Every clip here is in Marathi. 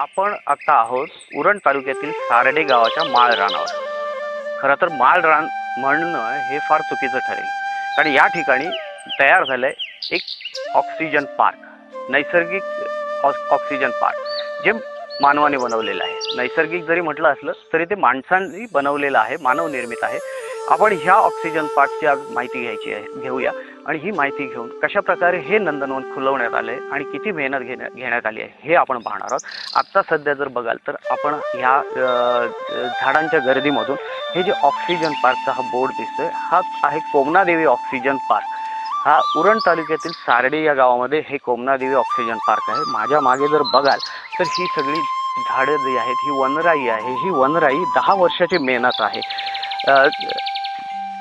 आपण आता आहोत उरण तालुक्यातील सारडे गावाच्या माळ रानावर। खरं तर माळ रान म्हणणं हे फार चुकीचं ठरेल, कारण या ठिकाणी तयार झालंय एक ऑक्सिजन पार्क, नैसर्गिक ऑक्सिजन पार्क, जे मानवाने बनवलेलं आहे। नैसर्गिक जरी म्हटलं असलं तरी ते माणसांनी बनवलेलं आहे, मानव निर्मित आहे। आपण ह्या ऑक्सिजन पार्कची आज माहिती घ्यायची आहे, घेऊया। आणि ही माहिती घेऊन कशा प्रकारे हे नंदनवन खुलवण्यात आले आणि किती मेहनत घेण्यात आली आहे हे आपण पाहणार आहोत। आता सध्या जर बघाल तर आपण ह्या झाडांच्या गर्दीमधून हे जे ऑक्सिजन पार्कचा हा बोर्ड दिसतोय, हा आहे कोमनादेवी ऑक्सिजन पार्क। हा उरण तालुक्यातील सारडे या गावामध्ये हे कोमनादेवी ऑक्सिजन पार्क आहे। माझ्या मागे जर बघाल तर ही सगळी झाडं जी आहेत ही वनराई आहे। ही वनराई 10 वर्षाची मेहनत आहे।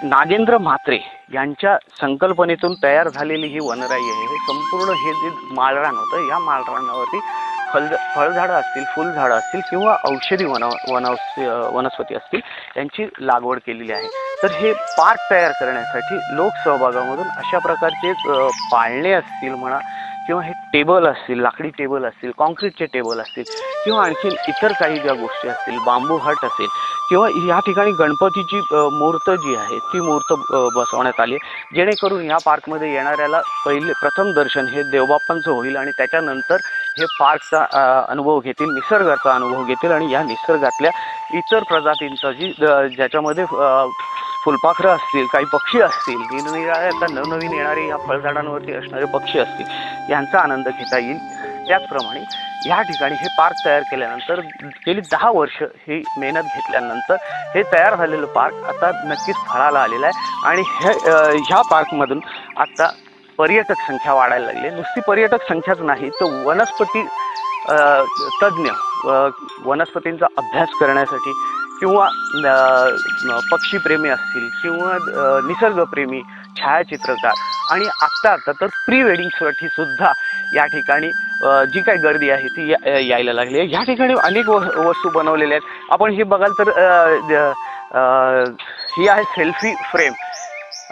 नागेंद्र म्हात्रे यांच्या संकल्पनेतून तयार झालेली ही वनराई आहे। हे संपूर्ण हे जे माळरान होतं, या माळरानावरती फळझाडं असतील, फुलझाडं असतील किंवा औषधी वनस्पती असतील यांची लागवड केलेली आहे। तर हे पार्क तयार करण्यासाठी लोकसहभागामधून अशा प्रकारचे पाळणे असतील म्हणा, किंवा हे टेबल असतील, लाकडी टेबल असतील, कॉन्क्रीटचे टेबल असतील, किंवा आणखी इतर काही ज्या गोष्टी असतील, बांबू हट असेल, किंवा या ठिकाणी गणपतीची मूर्त जी आहे ती मूर्त बसवण्यात आली, जेणेकरून या पार्कमध्ये येणाऱ्याला प्रथम दर्शन हे देवबाप्पांचं होईल आणि त्याच्यानंतर हे पार्कचा अनुभव घेतील, निसर्गाचा अनुभव घेतील आणि या निसर्गातल्या इतर प्रजातींचा ज्याच्यामध्ये फुलपाखरं असतील, काही पक्षी असतील, निरनिराळ्या नवनवीन येणारे या फळझाडांवरती असणारे पक्षी असतील, यांचा आनंद घेता येईल। त्याचप्रमाणे या ठिकाणी हे पार्क तयार केल्यानंतर गेली 10 वर्ष ही मेहनत घेतल्यानंतर हे तयार झालेलं पार्क आता नक्कीच फळाला आलेलं आहे। आणि ह्या पार्कमधून आता पर्यटक संख्या वाढायला लागली। नुसती पर्यटक संख्याच नाही तर वनस्पती तज्ज्ञ, वनस्पतींचा अभ्यास करण्यासाठी किंवा पक्षीप्रेमी असतील किंवा निसर्गप्रेमी, छायाचित्रकार आणि आता तर प्री वेडिंगसाठी सुद्धा या ठिकाणी जी काही गर्दी आहे ती यायला लागली आहे। या ठिकाणी अनेक वस्तू बनवलेल्या आहेत। आपण हे बघाल तर ही आहे सेल्फी फ्रेम।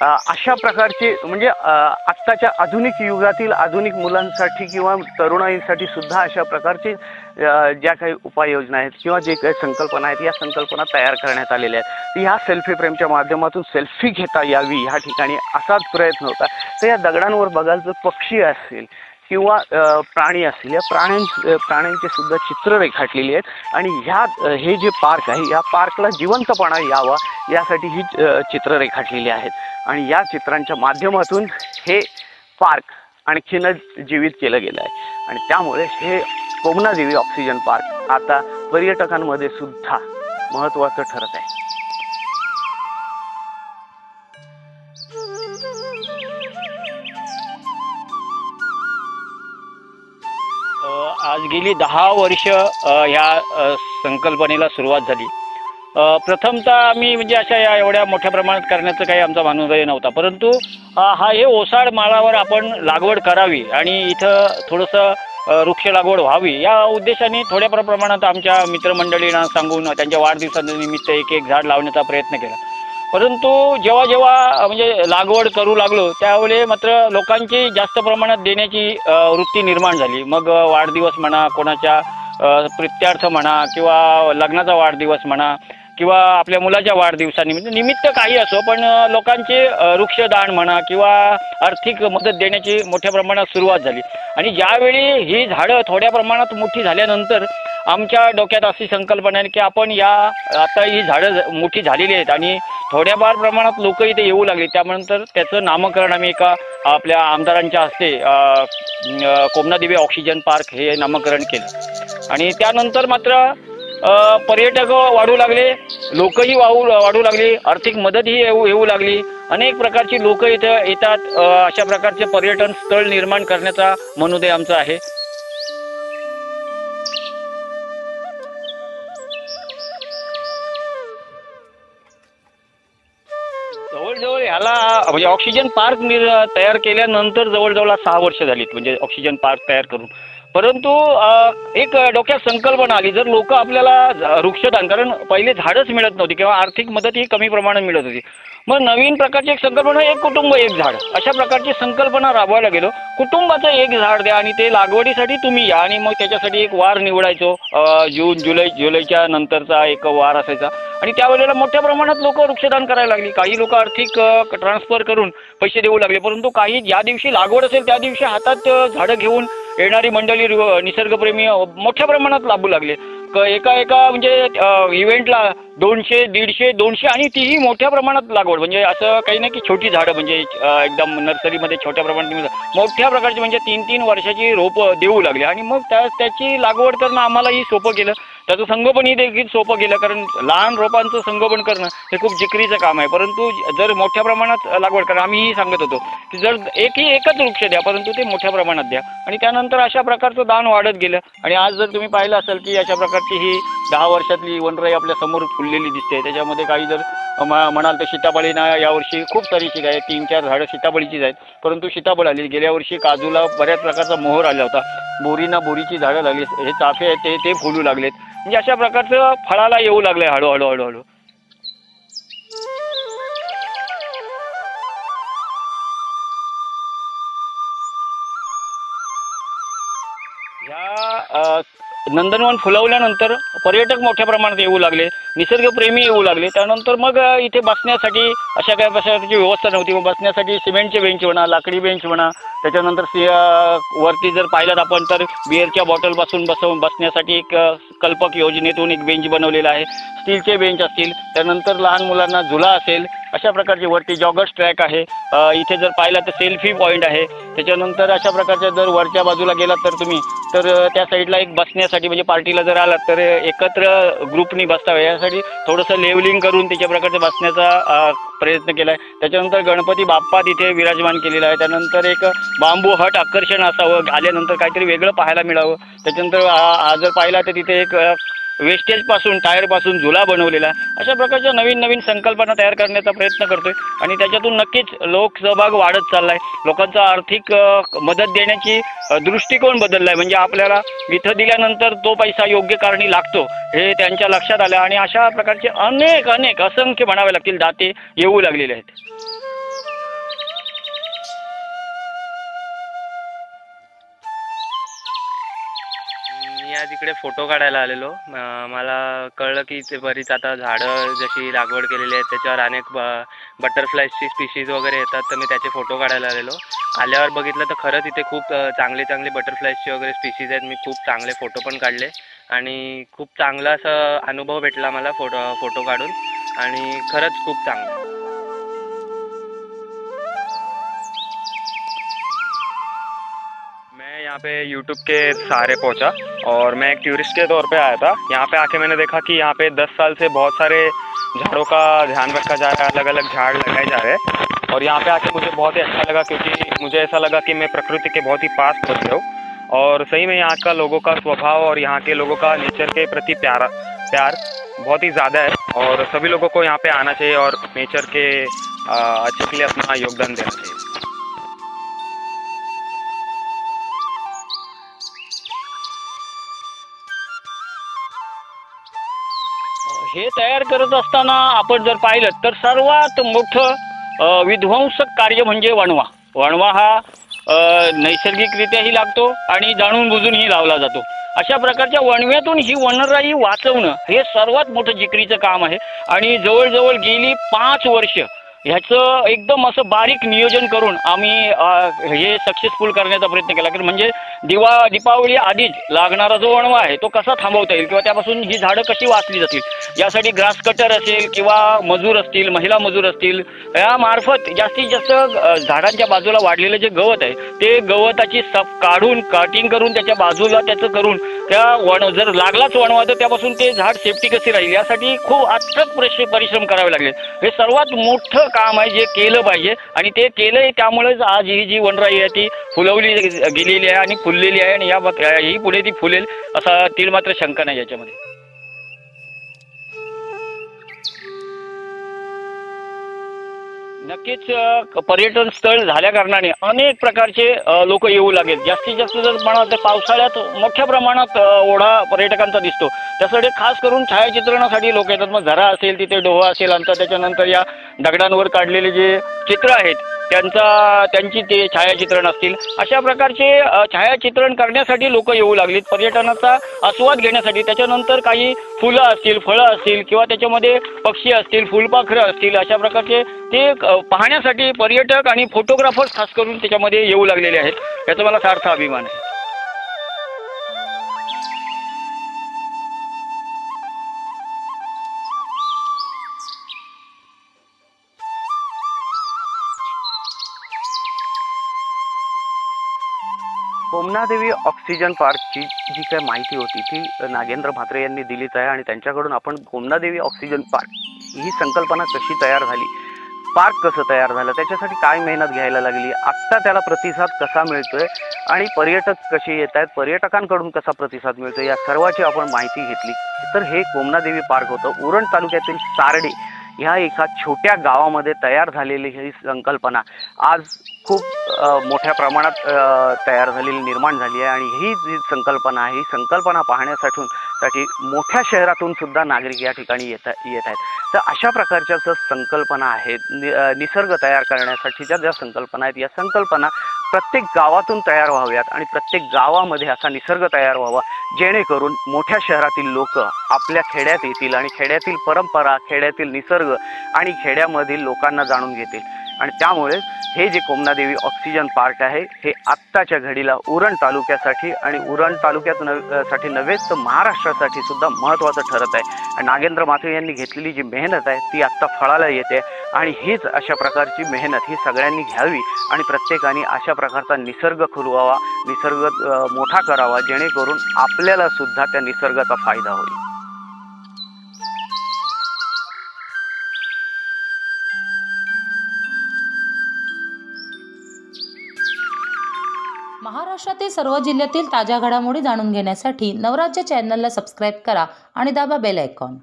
अशा प्रकारचे म्हणजे आत्ताच्या आधुनिक युगातील आधुनिक मुलांसाठी किंवा तरुणाईसाठी सुद्धा अशा प्रकारचे ज्या काही उपाययोजना आहेत किंवा जे काही संकल्पना आहेत, या संकल्पना तयार करण्यात आलेल्या आहेत। ह्या सेल्फी फ्रेमच्या माध्यमातून सेल्फी घेता यावी ह्या ठिकाणी असाच प्रयत्न होता। तर या दगडांवर बघाल तर पक्षी असतील किंवा प्राणी असतील, या प्राण्यांचे सुद्धा चित्र रेखाटलेली आहेत। आणि हे जे पार्क आहे, या पार्कला जिवंतपणा यावा यासाठी ही चित्र रेखाटलेली आहेत। आणि या चित्रांच्या माध्यमातून हे पार्क आणखीनच जीवित केलं गेलं आहे। आणि त्यामुळे हे कोमनादेवी ऑक्सिजन पार्क आता पर्यटकांमध्ये सुद्धा महत्त्वाचं ठरत आहे। आज गेली 10 वर्ष ह्या संकल्पनेला सुरुवात झाली। प्रथमतः आम्ही म्हणजे अशा एवढ्या मोठ्या प्रमाणात करण्याचं काही आमचा मानोदय नव्हता, परंतु हे ओसाड माळावर आपण लागवड करावी आणि इथं थोडंसं वृक्ष लागवड व्हावी या उद्देशाने थोड्या प्रमाणात आमच्या मित्रमंडळींना सांगून त्यांच्या वाढदिवसानिमित्त एक झाड लावण्याचा प्रयत्न केला। परंतु जेव्हा म्हणजे लागवड करू लागलो त्यावेळी मात्र लोकांची जास्त प्रमाणात देण्याची वृत्ती निर्माण झाली। मग वाढदिवस म्हणा, कोणाच्या प्रित्यार्थ म्हणा किंवा लग्नाचा वाढदिवस म्हणा किंवा आपल्या मुलाच्या वाढदिवसानिमित्त काही असो, पण लोकांचे वृक्षदान म्हणा किंवा आर्थिक मदत देण्याची मोठ्या प्रमाणात सुरुवात झाली। आणि ज्यावेळी ही झाडं थोड्या प्रमाणात मोठी झाल्यानंतर आमच्या डोक्यात अशी संकल्पना आहे की आपण आता ही झाडं मोठी झालेली आहेत आणि थोड्याफार प्रमाणात लोक इथे येऊ लागले, त्यानंतर त्याचं नामकरण आम्ही एका आपल्या आमदारांच्या हस्ते कोमनादेवी ऑक्सिजन पार्क हे नामकरण केलं। आणि त्यानंतर मात्र पर्यटक वाढू लागले, लोकही वाढू लागली, आर्थिक मदतही येऊ लागली. अनेक प्रकारची लोक इथं येतात. अशा प्रकारचे पर्यटन स्थळ निर्माण करण्याचा मनोदय आमचा आहे. जवळजवळ ह्याला म्हणजे ऑक्सिजन पार्क तयार केल्यानंतर जवळजवळ 6 वर्ष झालीत म्हणजे ऑक्सिजन पार्क तयार करून. परंतु एक डोक्यात संकल्पना आली, जर लोक आपल्याला वृक्षदान, कारण पहिले झाडच मिळत नव्हती किंवा आर्थिक मदत ही कमी प्रमाणात मिळत होती, मग नवीन प्रकारची एक संकल्पना, एक कुटुंब एक झाड, अशा प्रकारची संकल्पना राबवायला गेलो. कुटुंबाचं एक झाड द्या आणि ते लागवडीसाठी तुम्ही या, आणि मग त्याच्यासाठी एक वार निवडायचो. जुलैच्या नंतरचा एक वार असायचा आणि त्यावेळेला मोठ्या प्रमाणात लोक वृक्षदान करायला लागली. काही लोक आर्थिक ट्रान्सफर करून पैसे देऊ लागले, परंतु काही ज्या दिवशी लागवड असेल त्या दिवशी हातात झाडं घेऊन येणारी मंडळी निसर्गप्रेमी मोठ्या प्रमाणात लाभू लागले. एका म्हणजे इव्हेंटला 200, 150, 200 आणि तीही मोठ्या प्रमाणात लागवड, म्हणजे असं काही नाही की छोटी झाडं, म्हणजे एकदम नर्सरीमध्ये छोट्या प्रमाणात, मोठ्या प्रकारची म्हणजे 3-3 वर्षाची रोपं देऊ लागली. आणि मग त्याची लागवड करणं आम्हालाही सोपं केलं, त्याचं संगोपनही देखील सोपं केलं, कारण लहान रोपांचं संगोपन करणं हे खूप जिकरीचं काम आहे. परंतु जर मोठ्या प्रमाणात लागवड करा, आम्हीही सांगत होतो की जर एकच वृक्ष द्या, परंतु ते मोठ्या प्रमाणात द्या. आणि त्यानंतर अशा प्रकारचं दान वाढत गेलं. आणि आज जर तुम्ही पाहिलं असेल की अशा प्रकारची ही 10 वर्षातली वनराई आपल्या समोर फुललेली दिसते. त्याच्यामध्ये काही जर म्हणाल तर सीताफळी ना यावर्षी खूप सारी 3-4 झाडं सीताफळीचीच आहेत, परंतु सीताफळ आली. गेल्या वर्षी काजूला बऱ्याच प्रकारचा मोहर आला होता. बोरीची झाडं लागली, हे चाफे आहेत ते फुलू लागलेत. म्हणजे अशा प्रकारचं फळाला येऊ लागलं आहे हळूहळू. ह्या नंदनवन फुलवल्यानंतर पर्यटक मोठ्या प्रमाणात येऊ लागले, निसर्गप्रेमी येऊ लागले. त्यानंतर मग इथे बसण्यासाठी अशा काही प्रकारची व्यवस्था नव्हती. मग बसण्यासाठी सिमेंटचे बेंच म्हणा, लाकडी बेंच म्हणा, त्याच्यानंतर वरती जर पाहिलात आपण तर बिअरच्या बॉटलपासून बसण्यासाठी एक कल्पक योजनेतून एक बेंच बनवलेला आहे. स्टीलचे बेंच असतील, त्यानंतर लहान मुलांना झुला असेल, अशा प्रकारचे वरती जॉगर्स ट्रॅक आहे. इथे जर पाहिलं तर सेल्फी पॉईंट आहे. त्याच्यानंतर अशा प्रकारच्या जर वरच्या बाजूला गेलात तर तुम्ही तर त्या साईडला एक बसण्यासाठी, म्हणजे पार्टीला जर आलात तर एकत्र ग्रुपनी बसतावे यासाठी थोडंसं लेवलिंग करून त्याच्या प्रकारचं बसण्याचा प्रयत्न केला आहे. त्याच्यानंतर गणपती बाप्पा तिथे विराजमान केलेला आहे. त्यानंतर एक बांबू हट आकर्षण असावं, आल्यानंतर काहीतरी वेगळं पाहायला मिळावं. त्याच्यानंतर जर पाहिला तर तिथे एक वेस्टेजपासून टायरपासून झुला बनवलेला. अशा प्रकारच्या नवीन संकल्पना तयार करण्याचा प्रयत्न करतोय आणि त्याच्यातून नक्कीच लोकसहभाग वाढत चालला आहे. लोकांचा आर्थिक मदत देण्याची दृष्टिकोन बदलला आहे. म्हणजे आपल्याला इथं दिल्यानंतर तो पैसा योग्य कारणी लागतो हे त्यांच्या लक्षात आलं आणि अशा प्रकारचे अनेक असंख्य म्हणावे लागतील दाते येऊ लागलेले आहेत. मी आज इकडे फोटो काढायला आलेलो. मला कळलं की इथे बरीच आता झाडं जशी लागवड केलेली आहेत त्याच्यावर अनेक बटरफ्लायची स्पीशीज वगैरे येतात, तर मी त्याचे फोटो काढायला आलेलो. आल्यावर बघितलं तर खरंच इथे खूप चांगले बटरफ्लायची वगैरे स्पीशीज आहेत. मी खूप चांगले फोटो पण काढले आणि खूप चांगला असा अनुभव भेटला मला फोटो काढून आणि खरंच खूप चांगलं. मैं यहाँ पे YouTube के सहारे पहुँचा और मैं एक टूरिस्ट के तौर पे आया था. यहाँ पे आके मैंने देखा कि यहाँ पे 10 साल से बहुत सारे झाड़ों का ध्यान रखा जा रहा है, अलग अलग झाड़ लगाए जा रहे हैं. और यहाँ पे आके मुझे बहुत ही अच्छा लगा क्योंकि मुझे ऐसा लगा कि मैं प्रकृति के बहुत ही पास पहुँच गया हूँ. और सही में यहाँ का लोगों का स्वभाव और यहाँ के लोगों का नेचर के प्रति प्यार बहुत ही ज़्यादा है और सभी लोगों को यहाँ पे आना चाहिए और नेचर के अच्छे के लिए अपना योगदान देना चाहिए. हे तयार करत असताना आपण जर पाहिलं तर सर्वात मोठं विध्वंसक कार्य म्हणजे वणवा हा नैसर्गिकरित्याही लागतो आणि जाणून बुजूनही लावला जातो. अशा प्रकारच्या वणव्यातून ही वनराई वाचवणं हे सर्वात मोठं जिकरीचं काम आहे. आणि जवळजवळ गेली 5 वर्ष ह्याचं एकदम असं बारीक नियोजन करून आम्ही हे सक्सेसफुल करण्याचा प्रयत्न केला. म्हणजे दीपावली आधीच लागणारा जो वणवा आहे तो कसा थांबवता येईल किंवा त्यापासून ही झाडं कशी वाचली जातील यासाठी ग्रास कटर असेल किंवा मजूर असतील, महिला मजूर असतील, यामार्फत जास्तीत जास्त झाडांच्या बाजूला वाढलेलं जे गवत आहे ते गवताची काढून कटिंग करून त्याच्या बाजूला त्याचं करून त्या जर लागलाच वणवा तर त्यापासून ते झाड सेफ्टी कशी राहील यासाठी खूप अथक परिश्रम करावे लागले. हे सर्वात मोठं काम आहे जे केलं पाहिजे आणि ते केलंय. त्यामुळेच आज ही जी वनराई आहे ती फुलवली गेलेली आहे आणि फुललेली आहे आणि ही पुढे ती फुलेल असा तील मात्र शंका नाही याच्यामध्ये. नक्कीच पर्यटन स्थळ झाल्या कारणाने अनेक प्रकारचे लोक येऊ लागेल. जास्तीत जास्त जर म्हणा तर पावसाळ्यात मोठ्या प्रमाणात ओढा पर्यटकांचा दिसतो. त्यासाठी खास करून छायाचित्रणासाठी लोक येतात. मग झरा असेल तिथे डोहा असेल अंतर, त्याच्यानंतर या दगडांवर काढलेले जे चित्र आहेत त्यांची ते छायाचित्रण असतील. अशा प्रकारचे छायाचित्रण करण्यासाठी लोक येऊ लागलीत, पर्यटनाचा आस्वाद घेण्यासाठी. त्याच्यानंतर काही फुलं असतील, फळं असतील किंवा त्याच्यामध्ये पक्षी असतील, फुलपाखरं असतील, अशा प्रकारचे ते पाहण्यासाठी पर्यटक आणि फोटोग्राफर्स खास करून त्याच्यामध्ये येऊ लागलेले आहेत. याचा मला सार्थ अभिमान आहे. कोमनादेवी ऑक्सिजन पार्कची जी काय माहिती होती ती नागेंद्र म्हात्रे यांनी दिलीच आहे आणि त्यांच्याकडून आपण कोमनादेवी ऑक्सिजन पार्क ही संकल्पना कशी तयार झाली, पार्क कसं तयार झालं, त्याच्यासाठी काय मेहनत घ्यायला लागली, आत्ता त्याला प्रतिसाद कसा मिळतोय आणि पर्यटक कसे येत आहेत, पर्यटकांकडून कसा प्रतिसाद मिळतोय, या सर्वाची आपण माहिती घेतली. तर हे कोमनादेवी पार्क होतं. उरण तालुक्यातील सारडे ह्या एका छोट्या गावामध्ये तयार झालेली ही संकल्पना आज खूप मोठ्या प्रमाणात तयार झालेली निर्माण झाली आहे आणि ही जी संकल्पना आहे ही संकल्पना पाहण्यासाठी मोठ्या शहरातून सुद्धा नागरिक या ठिकाणी येत आहेत. तर अशा प्रकारच्या ज्या संकल्पना आहेत, निसर्ग तयार करण्यासाठीच्या ज्या संकल्पना आहेत, या संकल्पना प्रत्येक गावातून तयार व्हाव्यात आणि प्रत्येक गावामध्ये असा निसर्ग तयार व्हावा, जेणेकरून मोठ्या शहरातील लोक आपल्या खेड्यात येतील आणि खेड्यातील परंपरा, खेड्यातील निसर्ग आणि खेड्यामधील लोकांना जाणून घेतील. आणि त्यामुळे हे जे कोमनादेवी ऑक्सिजन पार्क आहे हे आत्ताच्या घडीला उरण तालुक्यासाठी आणि उरण साठी नव्हेच तर महाराष्ट्रासाठी सुद्धा महत्त्वाचं ठरत आहे. नागेंद्र म्हात्रे यांनी घेतलेली जी मेहनत आहे ती आत्ता फळाला येते आणि हीच अशा प्रकारची मेहनत ही सगळ्यांनी घ्यावी आणि प्रत्येकाने अशा प्रकारचा निसर्ग खुलवावा, निसर्ग मोठा करावा, जेणेकरून आपल्याला सुद्धा त्या निसर्गाचा फायदा होईल. महाराष्ट्रातील सर्व जिल्ह्यातील ताज्या घडामोडी जाणून घेण्यासाठी नवराज्य चॅनलला सबस्क्राईब करा आणि दाबा बेल आयकॉन.